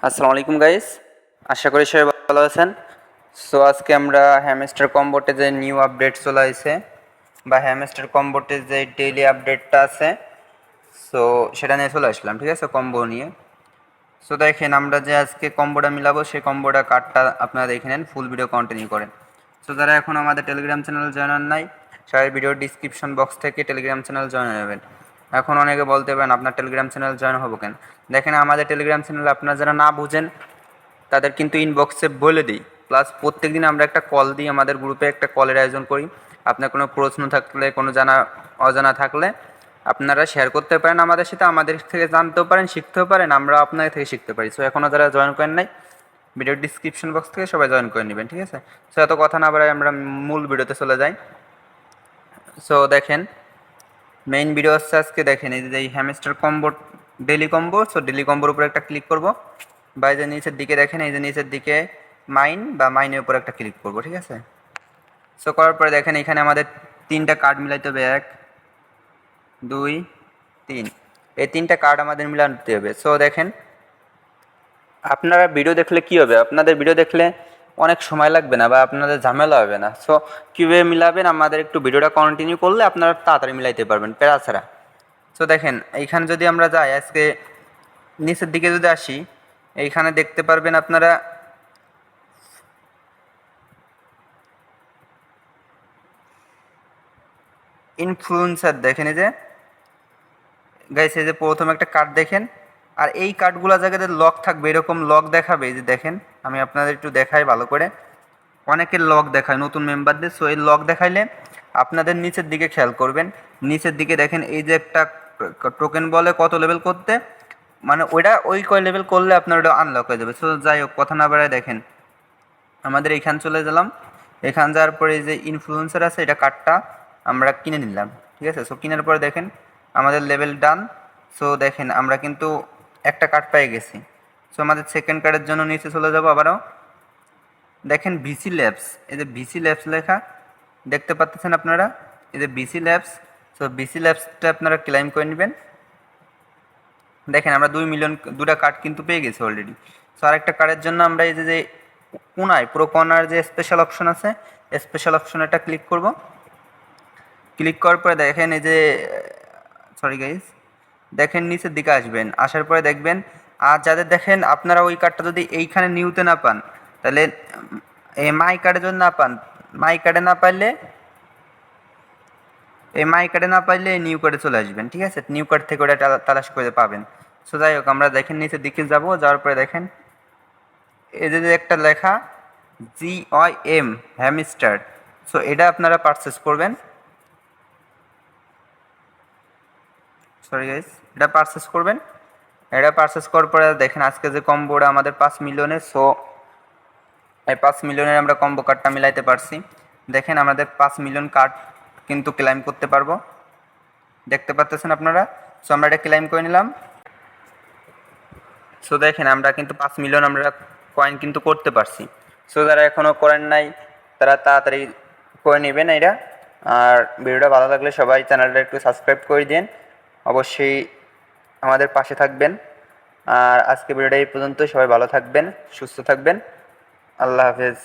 আসসালামু আলাইকুম গাইস, আশা করি সবাই ভালো আছেন। সো আজকে আমরা হ্যামস্টার কম্বোটে যে নিউ আপডেট চলে আসছে বা হ্যামস্টার কম্বোটে যে ডেইলি আপডেটটা আছে, সো সেটা নিয়ে চলে আসলাম। ঠিক আছে, কম্বো নিয়ে। সো দেখেন, আমরা যে আজকে কম্বোটা মিলাবো সেই কম্বোটা কার্ডটা আপনারা দেখে নেন, ফুল ভিডিও কন্টিনিউ করেন। সো যারা এখন আমাদের টেলিগ্রাম চ্যানেল জয়েন হন নাই, সবাই ভিডিওর ডিসক্রিপশন বক্স থেকে টেলিগ্রাম চ্যানেল জয়েন হয়ে যাবেন। এখন অনেকে বলতে পারেন আপনার টেলিগ্রাম চ্যানেল জয়েন হবো কেন। দেখেন, আমাদের টেলিগ্রাম চ্যানেল আপনারা যারা না বুঝেন তাদের কিন্তু ইনবক্সে বলে দিই, প্লাস প্রত্যেক দিন আমরা একটা কল দিই, আমাদের গ্রুপে একটা কলের আয়োজন করি। আপনার কোনো প্রশ্ন থাকলে, কোনো অজানা থাকলে আপনারা শেয়ার করতে পারেন আমাদের সাথে, আমাদের থেকে জানতেও পারেন, শিখতেও পারেন, আমরা আপনাদের থেকে শিখতে পারি। সো এখনও যারা জয়েন করেন নাই, ভিডিওর ডিসক্রিপশন বক্স থেকে সবাই জয়েন করে নেবেন। ঠিক আছে, সো এত কথা না বাড়াই আমরা মূল ভিডিওতে চলে যাই। সো দেখেন, মেইন ভিডিও হচ্ছে আজকে। দেখেন, এই যে এই hamster combo daily combo, so daily কম্বোর উপরে একটা ক্লিক করব, বা এই যে নিচের দিকে দেখেন, এই যে নিচের দিকে মাইন বা মাইনের উপর একটা ক্লিক করব। ঠিক আছে, সো করার পরে দেখেন এখানে আমাদের তিনটা কার্ড মিলাইতে হবে, 1 2 3। এই তিনটা কার্ড আমাদের মিলাতে হবে। সো দেখেন, আপনারা ভিডিও দেখলে কি হবে, আপনাদের ভিডিও দেখলে অনেক সময় লাগবে না বা আপনাদের ঝামেলা হবে না। সো কীভাবে মিলাবেন, আমাদের একটু ভিডিওটা কন্টিনিউ করলে আপনারা তাড়াতাড়ি মিলাইতে পারবেন প্যারা ছাড়া। সো দেখেন, এইখানে যদি আমরা যাই, আজকে নিচের দিকে যদি আসি, এইখানে দেখতে পারবেন আপনারা ইনফ্লুয়েন্সার। দেখেন এই যে গাইস, এই যে প্রথম একটা কার্ড দেখেন, আর এই কার্ডগুলো জায়গাতে লক থাকবে, এরকম লক দেখাবে। এই যে দেখেন, আমি আপনাদের একটু দেখাই ভালো করে। অনেকের লক দেখায় নতুন মেম্বারদের। সো এই লক দেখাইলে আপনাদের নিচের দিকে খেয়াল করবেন, নিচের দিকে দেখেন এই যে একটা টোকেন বলে কত লেভেল করতে, মানে ওইটা ওই কয় লেভেল করলে আপনার ওটা আনলক হয়ে যাবে। সো যাই হোক, কথা না বাড়ায় দেখেন, আমাদের এইখান চলে গেলাম। এখান যাওয়ার পরে এই যে ইনফ্লুয়েন্সার আছে, এটা কার্ডটা আমরা কিনে নিলাম। ঠিক আছে, সো কেনার পরে দেখেন আমাদের লেভেল ডান। সো দেখেন আমরা কিন্তু একটা কার্ড পেয়ে গেছি। সো আমাদের সেকেন্ড কার্ডের জন্য নিচে চলে যাব আবারও। দেখেন ভিসি ল্যাবস, এই যে ভিসি ল্যাবস লেখা দেখতে পাচ্ছেন আপনারা, এই যে ভিসি ল্যাবস। সো ভিসি ল্যাবসটা আপনারা ক্লেম করে নেবেন। দেখেন আমরা 2 মিলিয়ন দুটা কার্ড কিন্তু পেয়ে গেছি অলরেডি। সো আরেকটা কার্ডের জন্য আমরা এই যে কোনায় পুরো কর্নার যে স্পেশাল অপশন আছে, স্পেশাল অপশন এটা ক্লিক করব। ক্লিক করার পরে দেখেন এই যে, সরি গাইজ, দেখেন নিচের দিকে আসবেন, আসার পরে দেখবেন, আর যাদের দেখেন আপনারা ওই কার্ডটা যদি এইখানে নিউতে না পান, তাহলে এই মাই কার্ডে যদি না পান, মাই কার্ডে না পাইলে এই নিউ কার্ডে চলে আসবেন। ঠিক আছে, নিউ কার্ড থেকে ওটা তালাশ করে পাবেন। সো যাই হোক, আমরা দেখেন নিচের দিকে যাব, যাওয়ার পরে দেখেন এই যে একটা লেখা GOM হ্যামস্টার। সো এটা আপনারা পারচেস করবেন। সরি গাইস, এটা পারচেস করবেন। এটা পারচেস করার পরে দেখেন আজকে যে কম্বোটা আমাদের 5 মিলিয়নের। সো এই 5 মিলিয়নের আমরা কম্বো কার্ডটা মিলাইতে পারছি। দেখেন আমাদের 5 মিলিয়ন কার্ড কিন্তু ক্লেম করতে পারবো, দেখতে পাচ্ছেন আপনারা। সো আমরা এটা ক্লেম করে নিলাম। সো দেখেন আমরা কিন্তু 5 মিলিয়ন আমরা কয়েন কিন্তু করতে পারছি। সো যারা এখনও করেন নাই তারা তাড়াতাড়ি করে নেবেন এটা। আর ভিডিওটা ভালো লাগলে সবাই চ্যানেলটা একটু সাবস্ক্রাইব করে দিন, অবশ্যই আমাদের পাশে থাকবেন। আর আজকে ভিডিওটা এই পর্যন্ত, সবাই ভালো থাকবেন, সুস্থ থাকবেন, আল্লাহ হাফেজ।